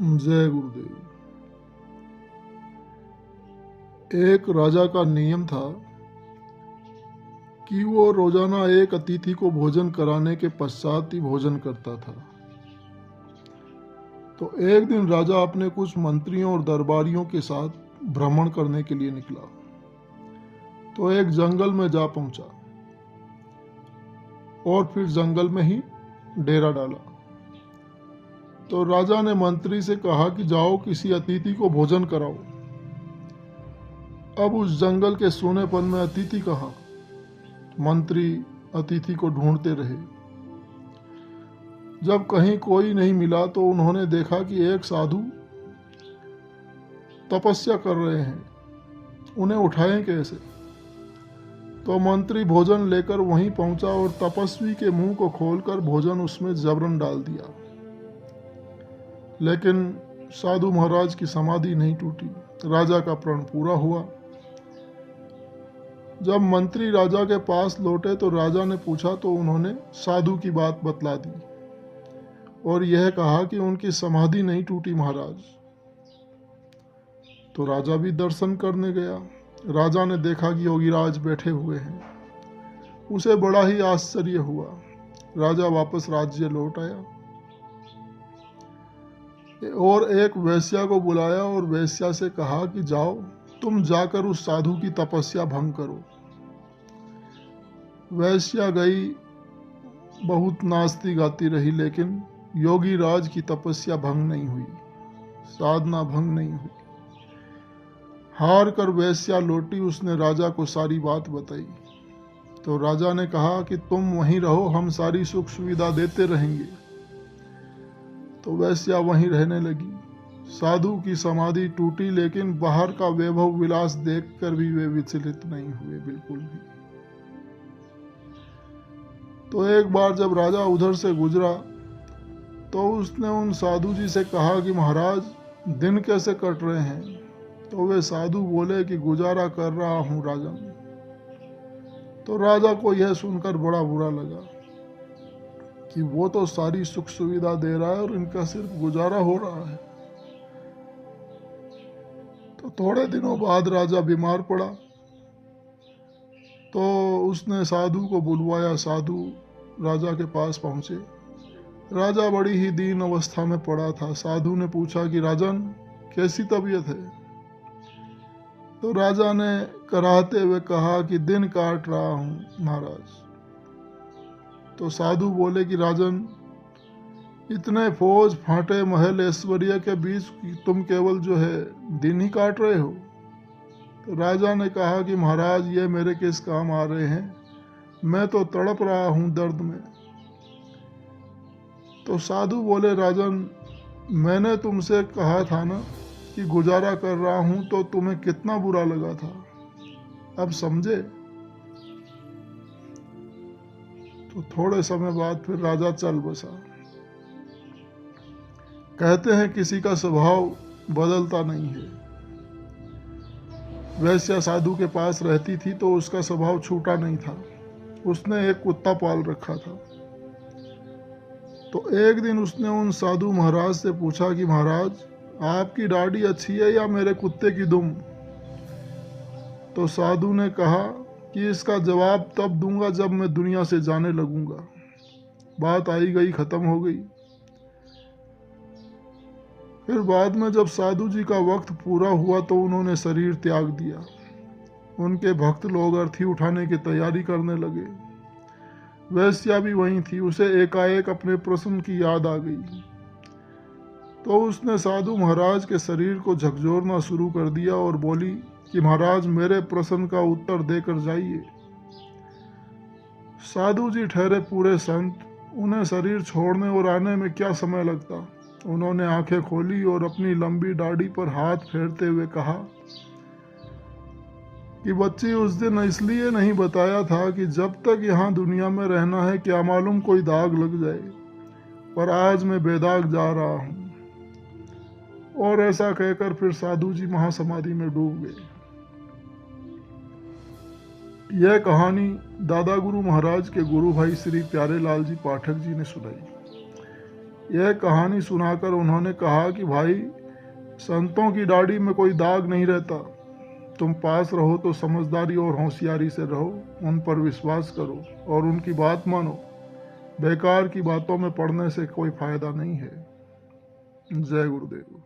जय गुरुदेव। एक राजा का नियम था कि वो रोजाना एक अतिथि को भोजन कराने के पश्चात ही भोजन करता था। तो एक दिन राजा अपने कुछ मंत्रियों और दरबारियों के साथ भ्रमण करने के लिए निकला। तो एक जंगल में जा पहुंचा और फिर जंगल में ही डेरा डाला। तो राजा ने मंत्री से कहा कि जाओ किसी अतिथि को भोजन कराओ। अब उस जंगल के सूनेपन में अतिथि कहाँ? मंत्री अतिथि को ढूंढते रहे। जब कहीं कोई नहीं मिला तो उन्होंने देखा कि एक साधु तपस्या कर रहे हैं, उन्हें उठाएं कैसे? तो मंत्री भोजन लेकर वहीं पहुंचा और तपस्वी के मुंह को खोलकर भोजन उसमें जबरन डाल दिया। लेकिन साधु महाराज की समाधि नहीं टूटी। राजा का प्रण पूरा हुआ। जब मंत्री राजा के पास लौटे तो राजा ने पूछा तो उन्होंने साधु की बात बतला दी और यह कहा कि उनकी समाधि नहीं टूटी महाराज। तो राजा भी दर्शन करने गया। राजा ने देखा कि योगीराज बैठे हुए हैं। उसे बड़ा ही आश्चर्य हुआ। राजा वापस राज्य लौट आया और एक वेश्या को बुलाया और वेश्या से कहा कि जाओ तुम जाकर उस साधु की तपस्या भंग करो। वेश्या गई, बहुत नाचती गाती रही, लेकिन योगी राज की तपस्या भंग नहीं हुई, साधना भंग नहीं हुई। हार कर वेश्या लौटी। उसने राजा को सारी बात बताई। तो राजा ने कहा कि तुम वहीं रहो, हम सारी सुख सुविधा देते रहेंगे। तो वेश्या वहीं रहने लगी। साधु की समाधि टूटी, लेकिन बाहर का वैभव विलास देखकर भी वे विचलित नहीं हुए बिल्कुल भी। तो एक बार जब राजा उधर से गुजरा तो उसने उन साधु जी से कहा कि महाराज दिन कैसे कट रहे हैं? तो वे साधु बोले कि गुजारा कर रहा हूं राजन। तो राजा को यह सुनकर बड़ा बुरा लगा कि वो तो सारी सुख सुविधा दे रहा है और इनका सिर्फ गुजारा हो रहा है। तो थोड़े दिनों बाद राजा बीमार पड़ा। तो उसने साधु को बुलवाया। साधु राजा के पास पहुंचे। राजा बड़ी ही दीन अवस्था में पड़ा था। साधु ने पूछा कि राजन कैसी तबीयत है? तो राजा ने कराहते हुए कहा कि दिन काट रहा हूं महाराज। तो साधु बोले कि राजन इतने फौज फाटे महल ऐश्वर्य के बीच तुम केवल जो है दिन ही काट रहे हो? तो राजा ने कहा कि महाराज ये मेरे किस काम आ रहे हैं, मैं तो तड़प रहा हूं दर्द में। तो साधु बोले राजन मैंने तुमसे कहा था ना कि गुजारा कर रहा हूं, तो तुम्हें कितना बुरा लगा था, अब समझे? तो थोड़े समय बाद फिर राजा चल बसा। कहते हैं किसी का स्वभाव बदलता नहीं है। वैश्या साधु के पास रहती थी तो उसका स्वभाव छूटा नहीं था। उसने एक कुत्ता पाल रखा था। तो एक दिन उसने उन साधु महाराज से पूछा कि महाराज आपकी दाढ़ी अच्छी है या मेरे कुत्ते की दुम? तो साधु ने कहा कि इसका जवाब तब दूंगा जब मैं दुनिया से जाने लगूंगा। बात आई गई, खत्म हो गई। फिर बाद में जब साधु जी का वक्त पूरा हुआ तो उन्होंने शरीर त्याग दिया। उनके भक्त लोग अर्थी उठाने की तैयारी करने लगे। वैश्या भी वहीं थी। उसे एकाएक अपने प्रश्न की याद आ गई। तो उसने साधु महाराज के शरीर को झकझोरना शुरू कर दिया और बोली कि महाराज मेरे प्रश्न का उत्तर देकर जाइए। साधु जी ठहरे पूरे संत। उन्हें शरीर छोड़ने और आने में क्या समय लगता। उन्होंने आंखें खोली और अपनी लंबी दाढ़ी पर हाथ फेरते हुए कहा कि बच्ची उस दिन इसलिए नहीं बताया था कि जब तक यहाँ दुनिया में रहना है क्या मालूम कोई दाग लग जाए, पर आज मैं बेदाग जा रहा हूँ। और ऐसा कहकर फिर साधु जी महासमाधि में डूब गए। यह कहानी दादा गुरु महाराज के गुरु भाई श्री प्यारे लाल जी पाठक जी ने सुनाई। यह कहानी सुनाकर उन्होंने कहा कि भाई, संतों की दाढ़ी में कोई दाग नहीं रहता। तुम पास रहो तो समझदारी और होशियारी से रहो, उन पर विश्वास करो और उनकी बात मानो। बेकार की बातों में पड़ने से कोई फायदा नहीं है। जय गुरुदेव।